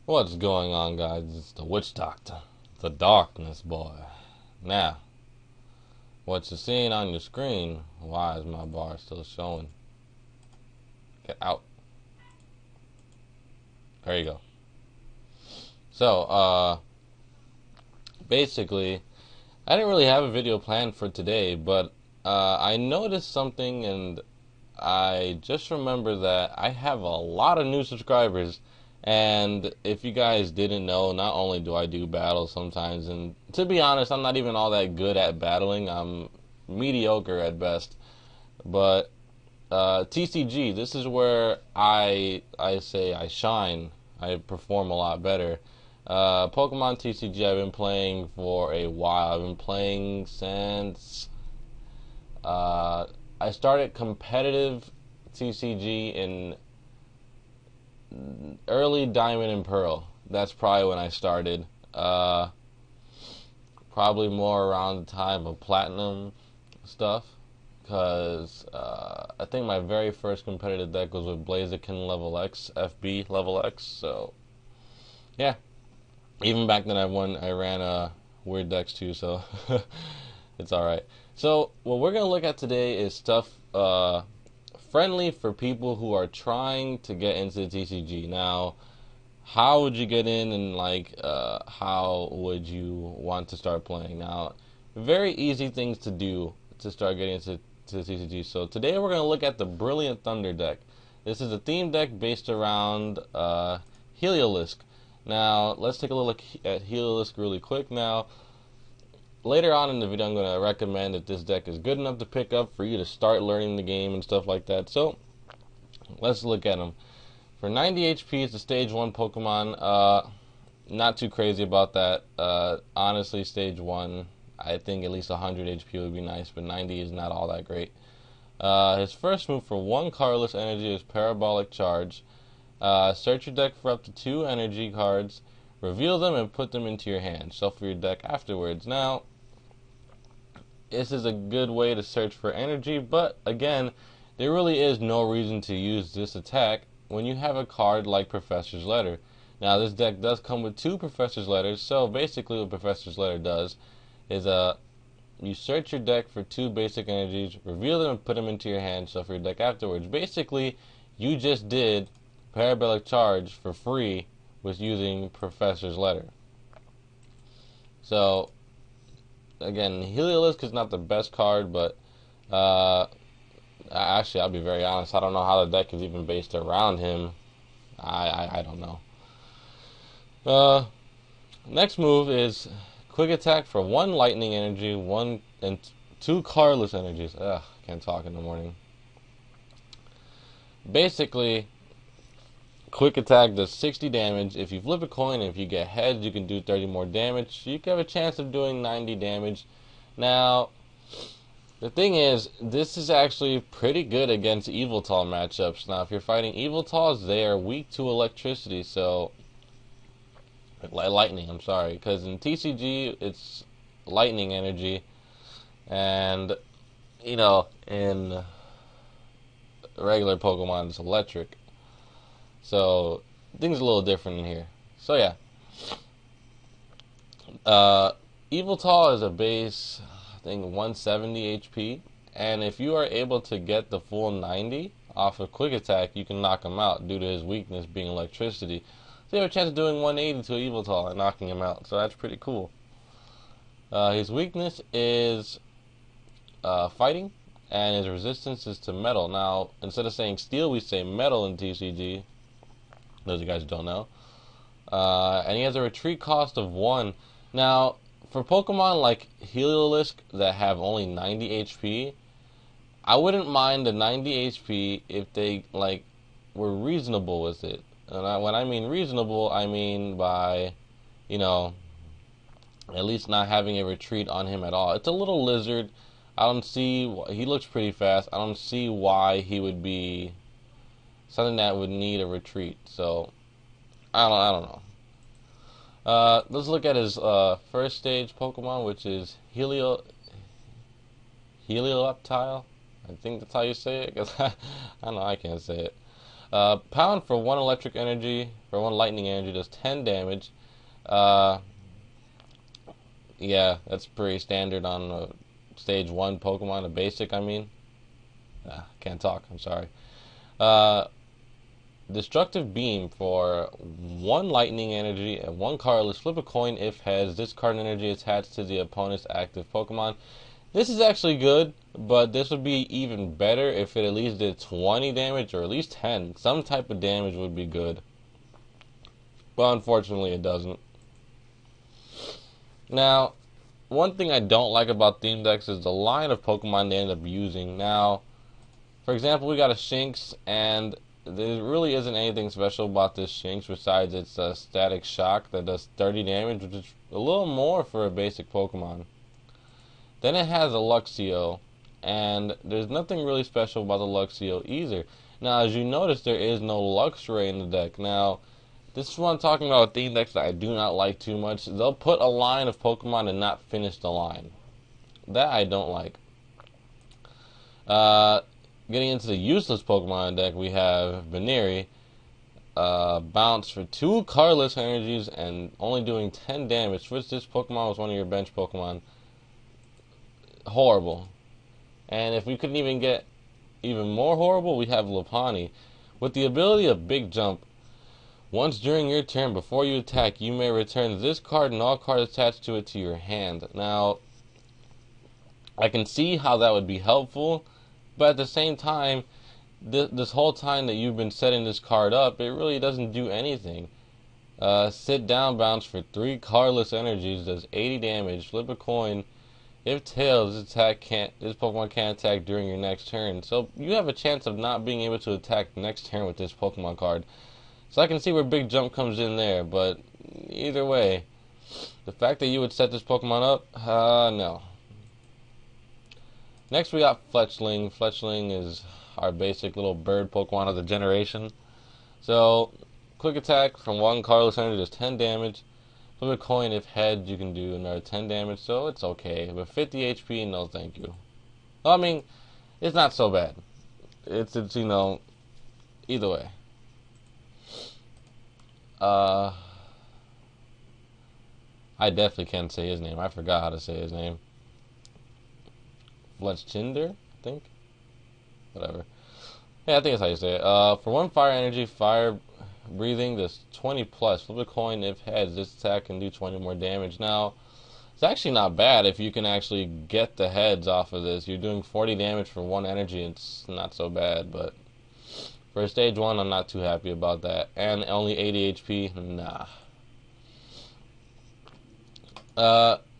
What's going on, guys? It's the Witch Doctor, the Darkness Boy. Now, what you're seeing on your screen, why is my bar still showing? Get out. There you go. So, basically, I didn't really have a video planned for today, but I noticed something and I just remember that I have a lot of new subscribers. And if you guys didn't know, not only do I do battles sometimes, and to be honest, I'm not even all that good at battling. I'm mediocre at best. But TCG, this is where I say I shine. I perform a lot better. Pokemon TCG, I've been playing for a while. I've been playing since I started competitive TCG in early Diamond and Pearl. That's probably when I started. Probably more around the time of Platinum stuff. Because I think my very first competitive deck was with Blaziken level X, FB level X. So, yeah. Even back then I ran weird decks too, so it's alright. So, what we're going to look at today is stuff friendly for people who are trying to get into TCG. Now, how would you get in, and how would you want to start playing? Now, very easy things to do to start getting into TCG. So today we're going to look at the Brilliant Thunder deck. This is a theme deck based around Heliolisk. Now, let's take a look at Heliolisk really quick. Now, later on in the video, I'm going to recommend that this deck is good enough to pick up for you to start learning the game and stuff like that. So, let's look at them. For 90 HP, it's a stage 1 Pokemon. Not too crazy about that. Honestly, stage 1, I think at least 100 HP would be nice, but 90 is not all that great. His first move for 1 colorless energy is Parabolic Charge. Search your deck for up to 2 energy cards, reveal them, and put them into your hand. Shuffle your deck afterwards. Now, this is a good way to search for energy, but again, there really is no reason to use this attack when you have a card like Professor's Letter. Now, this deck does come with 2 Professor's Letters, so basically what Professor's Letter does is you search your deck for 2 basic energies, reveal them, and put them into your hand, shuffle your deck afterwards. Basically, you just did Parabolic Charge for free with using Professor's Letter. So, again, Heliolisk is not the best card, but actually, I'll be very honest, I don't know how the deck is even based around him. I don't know. Next move is Quick Attack for 1 lightning energy, 1 and 2 colorless energies. Ugh, can't talk in the morning. Basically, Quick Attack does 60 damage. If you flip a coin, if you get heads, you can do 30 more damage. You can have a chance of doing 90 damage. Now, the thing is, this is actually pretty good against Yveltal matchups. Now, if you're fighting Yveltals, they are weak to electricity, so lightning, I'm sorry, because in TCG it's lightning energy, and in regular Pokemon it's electric. So things are a little different in here. So yeah, Yveltal is a base, I think 170 HP, and if you are able to get the full 90 off of Quick Attack, you can knock him out due to his weakness being electricity. So you have a chance of doing 180 to Yveltal and knocking him out. So that's pretty cool. His weakness is fighting, and his resistance is to metal. Now, instead of saying steel, we say metal in TCG. Those of you guys who don't know. And he has a retreat cost of 1. Now, for Pokemon like Heliolisk that have only 90 HP, I wouldn't mind the 90 HP if they were reasonable with it. And when I mean reasonable, I mean by, at least not having a retreat on him at all. It's a little lizard. I don't see, he looks pretty fast. I don't see why he would be something that would need a retreat. So, I don't know. Let's look at his first stage Pokemon, which is Helioptile. I think that's how you say it, because I don't know, I can't say it. Pound for 1 electric energy, for 1 lightning energy, does 10 damage. Uh, yeah, that's pretty standard on a stage 1 Pokemon, a basic, I mean. Can't talk, I'm sorry. Uh, Destructive Beam for 1 lightning energy and 1 colorless. Flip a coin if heads. Discard an energy attached to the opponent's active Pokemon. This is actually good, but this would be even better if it at least did 20 damage or at least 10. Some type of damage would be good. But unfortunately it doesn't. Now, one thing I don't like about theme decks is the line of Pokemon they end up using. Now, for example, we got a Shinx, and there really isn't anything special about this Shinx besides its static shock that does 30 damage, which is a little more for a basic Pokemon. Then it has a Luxio, and there's nothing really special about the Luxio either. Now, as you notice, there is no Luxray in the deck. Now, this is what I'm talking about with theme decks that I do not like too much. They'll put a line of Pokemon and not finish the line. That I don't like. Getting into the useless Pokemon deck, we have Baneri. Bounce for 2 colorless energies and only doing 10 damage. Switch this Pokemon with one of your bench Pokemon. Horrible. And if we couldn't even get even more horrible, we have Lopunny. With the ability of Big Jump, once during your turn, before you attack, you may return this card and all cards attached to it to your hand. Now, I can see how that would be helpful, but at the same time, this whole time that you've been setting this card up, it really doesn't do anything. Sit down bounce for 3 colorless energies, does 80 damage. Flip a coin. If tails, this Pokemon can't attack during your next turn. So you have a chance of not being able to attack next turn with this Pokemon card. So I can see where Big Jump comes in there, but either way, the fact that you would set this Pokemon up, no. Next we got Fletchling. Fletchling is our basic little bird Pokemon of the generation. So, quick attack from 1 colorless energy does 10 damage. Flip a coin, if heads, you can do another 10 damage, so it's okay. But 50 HP, no thank you. I mean, it's not so bad. It's you know, either way. I definitely can't say his name. I forgot how to say his name. Fletchinder, I think. Whatever. Yeah, I think that's how you say it. For 1 fire energy, fire breathing, does 20 plus. Flip a coin if heads. This attack can do 20 more damage. Now, it's actually not bad if you can actually get the heads off of this. You're doing 40 damage for 1 energy. It's not so bad, but for stage 1, I'm not too happy about that. And only 80 HP, nah.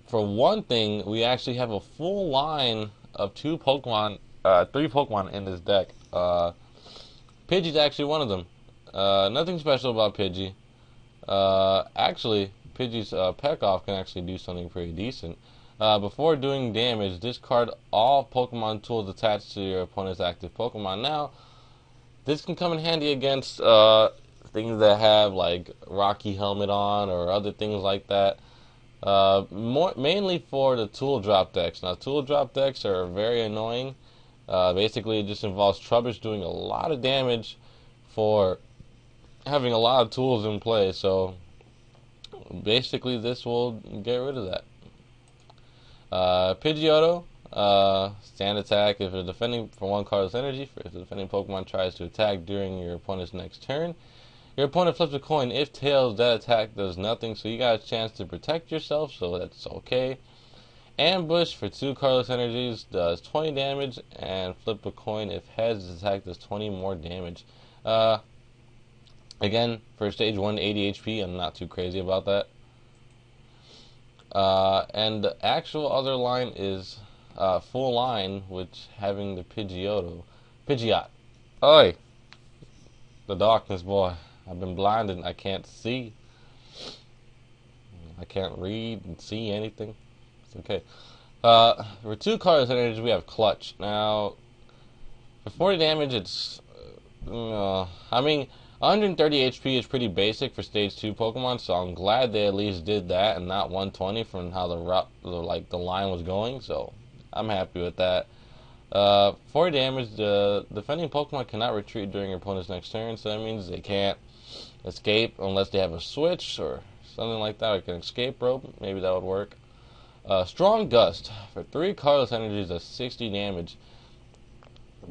For one thing, we actually have a full line of 3 Pokemon in this deck. Pidgey's actually one of them. Nothing special about Pidgey. Actually, Pidgey's Peck-Off can actually do something pretty decent. Before doing damage, discard all Pokemon tools attached to your opponent's active Pokemon. Now, this can come in handy against things that have like Rocky Helmet on or other things like that. Mainly for the tool drop decks. Now, tool drop decks are very annoying. Basically, it just involves Trubbish doing a lot of damage for having a lot of tools in play. So, basically, this will get rid of that. Pidgeotto, stand attack if you're defending for 1 cardless energy. If the defending Pokemon tries to attack during your opponent's next turn, your opponent flips a coin. If tails, that attack does nothing, so you got a chance to protect yourself, so that's okay. Ambush for 2 colorless energies does 20 damage, and flip a coin. If heads, this attack does 20 more damage. Again, for stage 1, 80 HP, I'm not too crazy about that. And the actual other line is full line, which having the Pidgeot. Oi! The darkness, boy. I've been blinded and I can't see. I can't read and see anything. It's okay. For 2 colorless energies, we have Clutch. Now, for 40 damage, it's... I mean, 130 HP is pretty basic for stage 2 Pokemon, so I'm glad they at least did that and not 120 from how the line was going, so I'm happy with that. 40 damage. The defending Pokemon cannot retreat during your opponent's next turn, so that means they can't escape unless they have a switch or something like that. Like an escape rope, maybe that would work. Strong Gust. For 3 colorless energies, does 60 damage.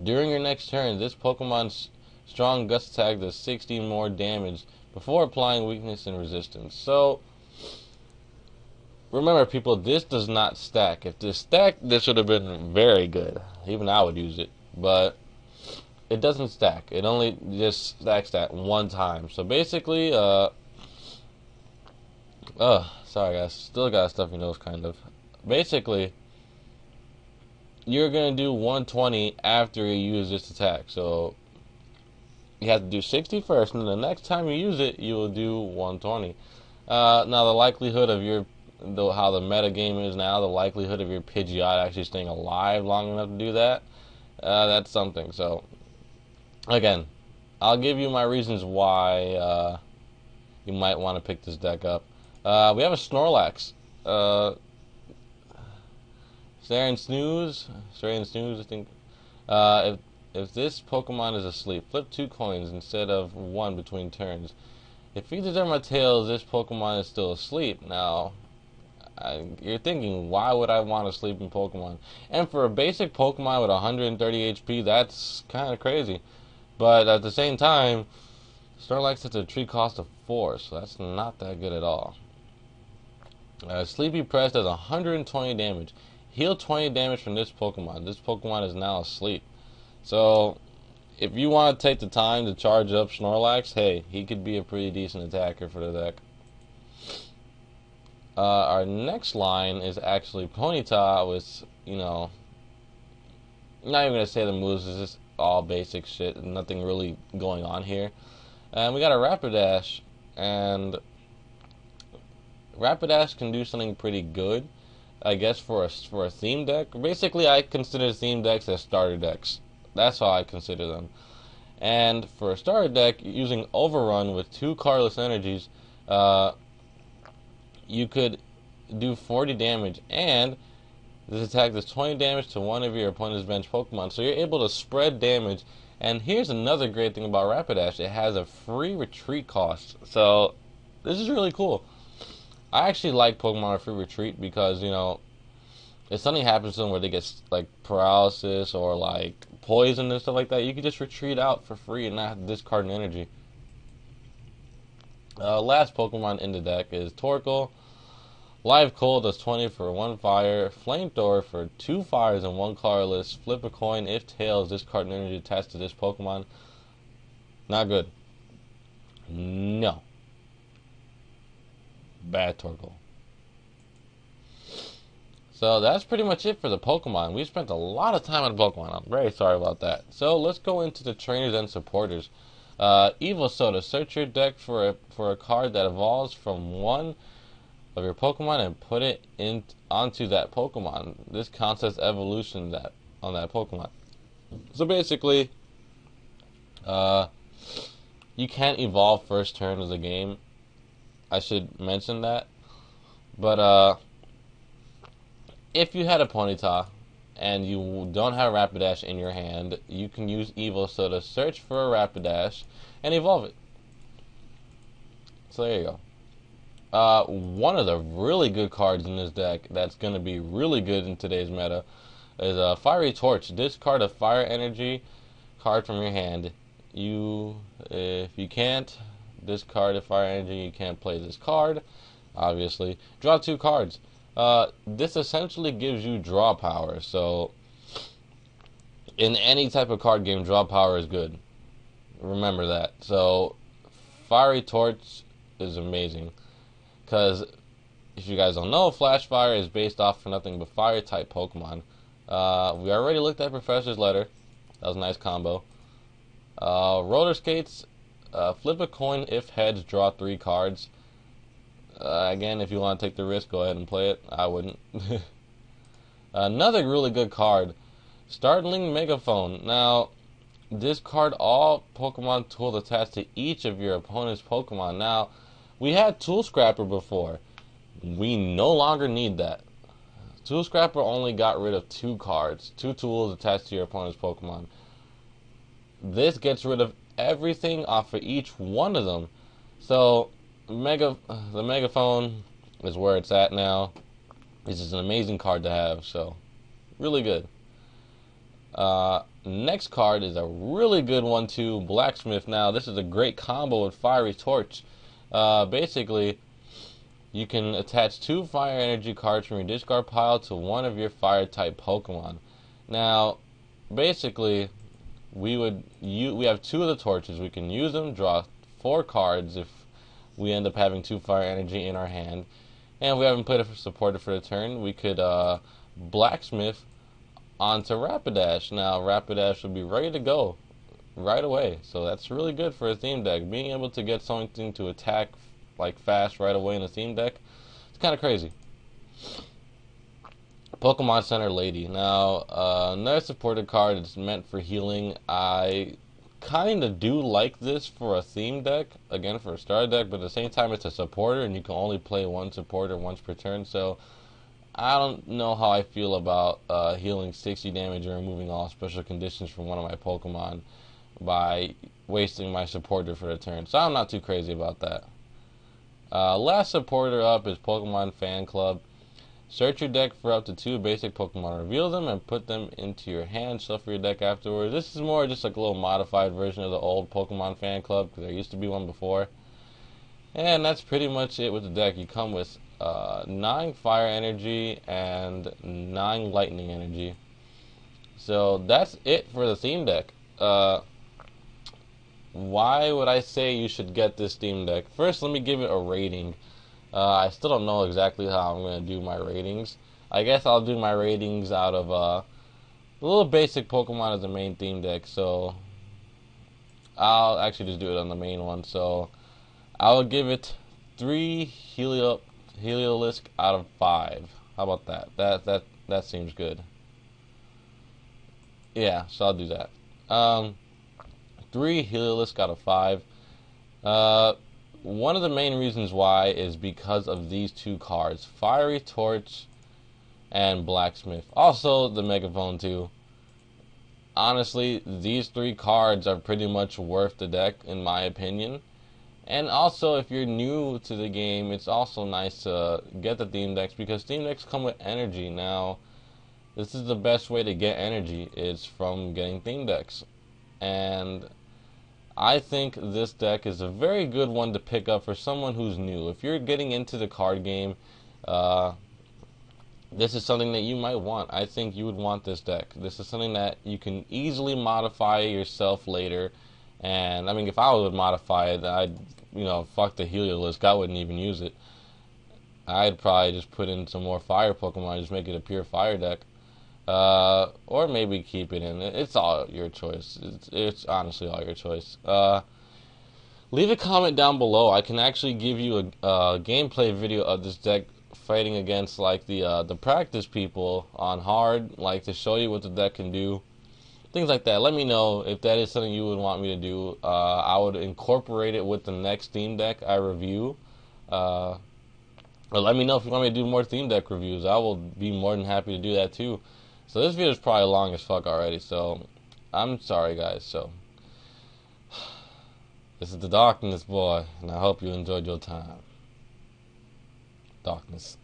During your next turn, this Pokemon's Strong Gust attack does 60 more damage before applying weakness and resistance. So, remember people, this does not stack. If this stacked, this would have been very good. Even I would use it. But it doesn't stack. It only just stacks that one time. So basically, sorry guys, still got a stuffy nose kind of. Basically, you're going to do 120 after you use this attack. So, you have to do 60 first, and then the next time you use it, you will do 120. Now, the likelihood of how the meta game is now, the likelihood of your Pidgeot actually staying alive long enough to do that, that's something. So, again, I'll give you my reasons why you might want to pick this deck up. We have a Snorlax. Stare and Snooze, I think. If this Pokemon is asleep, flip 2 coins instead of 1 between turns. If either of my tails, this Pokemon is still asleep. Now, you're thinking, why would I want a sleeping Pokemon? And for a basic Pokemon with 130 HP, that's kind of crazy. But at the same time, Snorlax has a tree cost of 4, so that's not that good at all. Sleepy Press does 120 damage. Heal 20 damage from this Pokemon. This Pokemon is now asleep. So, if you want to take the time to charge up Snorlax, hey, he could be a pretty decent attacker for the deck. Our next line is actually Ponyta with, not even going to say the moves, it's just all basic shit, nothing really going on here. And we got a Rapidash, and Rapidash can do something pretty good, I guess, for a theme deck. Basically, I consider theme decks as starter decks. That's how I consider them. And for a starter deck, using Overrun with 2 colorless energies, you could do 40 damage, and this attack does 20 damage to one of your opponent's bench Pokemon. So you're able to spread damage. And here's another great thing about Rapidash. It has a free retreat cost. So this is really cool. I actually like Pokemon with free retreat because, if something happens to them where they get like paralysis or like poison and stuff like that, you can just retreat out for free and not have to discard an energy. Last Pokemon in the deck is Torkoal. Live Coal does 20 for 1 fire. Flamethrower for 2 fires and 1 colorless. Flip a coin. If tails, discard an energy attached to this Pokemon. Not good. No. Bad Torkoal. So that's pretty much it for the Pokemon. We spent a lot of time on Pokemon. I'm very sorry about that. So let's go into the trainers and supporters. Evil Soda. Search your deck for a card that evolves from one of your Pokemon and put it onto that Pokemon. This counts as evolution on that Pokemon. So basically, you can't evolve first turn of the game. I should mention that. But if you had a Ponyta and you don't have Rapidash in your hand, you can use Evil Soda, search for a Rapidash, and evolve it. So there you go. One of the really good cards in this deck that's going to be really good in today's meta is Fiery Torch. Discard a fire energy card from your hand. If you can't discard a fire energy, you can't play this card, obviously. Draw 2 cards. This essentially gives you draw power, so in any type of card game, draw power is good. Remember that. So, Fiery Torch is amazing, because if you guys don't know, Flash Fire is based off of nothing but Fire-type Pokemon. We already looked at Professor's Letter. That was a nice combo. Roller Skates, flip a coin. If heads, draw 3 cards. Again, if you want to take the risk, go ahead and play it. I wouldn't. Another really good card, Startling Megaphone. Now, discard all Pokemon tools attached to each of your opponent's Pokemon. Now, we had Tool Scrapper before. We no longer need that. Tool Scrapper only got rid of 2 cards, 2 tools attached to your opponent's Pokemon. This gets rid of everything off of each one of them. So the Megaphone is where it's at now. This is an amazing card to have, so really good. Next card is a really good one too, Blacksmith. Now this is a great combo with Fiery Torch. Basically, you can attach 2 fire energy cards from your discard pile to one of your fire type Pokemon. Now, basically, we have 2 of the torches. We can use them, draw 4 cards if we end up having 2 fire energy in our hand. And if we haven't put a supporter for the turn, we could Blacksmith onto Rapidash. Now, Rapidash will be ready to go right away. So that's really good for a theme deck. Being able to get something to attack like fast right away in a theme deck, it's kind of crazy. Pokemon Center Lady. Now, another supported card is meant for healing. I kind of do like this for a theme deck, again for a starter deck, but at the same time it's a supporter and you can only play one supporter once per turn, so I don't know how I feel about healing 60 damage or removing all special conditions from one of my Pokemon by wasting my supporter for the turn, so I'm not too crazy about that. Last supporter up is Pokemon Fan Club. Search your deck for up to 2 basic Pokemon, reveal them, and put them into your hand. Shuffle your deck afterwards. This is more just like a little modified version of the old Pokemon Fan Club, because there used to be one before. And that's pretty much it with the deck. You come with 9 Fire Energy and 9 Lightning Energy. So that's it for the theme deck. Why would I say you should get this theme deck? First, let me give it a rating. I still don't know exactly how I'm going to do my ratings. I guess I'll do my ratings out of the little basic Pokemon as the main theme deck. So I'll actually just do it on the main one. So I'll give it 3 Heliolisk out of 5. How about that? That seems good. Yeah, so I'll do that. 3 Heliolisk out of 5. One of the main reasons why is because of these 2 cards, Fiery Torch and Blacksmith. Also, the Megaphone too. Honestly, these 3 cards are pretty much worth the deck, in my opinion. And also, if you're new to the game, it's also nice to get the theme decks, because theme decks come with energy. Now, this is the best way to get energy, is from getting theme decks. And I think this deck is a very good one to pick up for someone who's new. If you're getting into the card game, this is something that you might want. I think you would want this deck. This is something that you can easily modify yourself later. And, I mean, if I would modify it, I'd, fuck the Heliolisk. I wouldn't even use it. I'd probably just put in some more fire Pokemon, just make it a pure fire deck. Or maybe keep it in. It's all your choice. It's honestly all your choice. Leave a comment down below. I can actually give you a gameplay video of this deck fighting against like the practice people on hard, like to show you what the deck can do. Things like that. Let me know if that is something you would want me to do. I would incorporate it with the next theme deck I review. Or let me know if you want me to do more theme deck reviews. I will be more than happy to do that too. So this video is probably long as fuck already, so I'm sorry guys. So this is the Darkness Boy, and I hope you enjoyed your time. Darkness.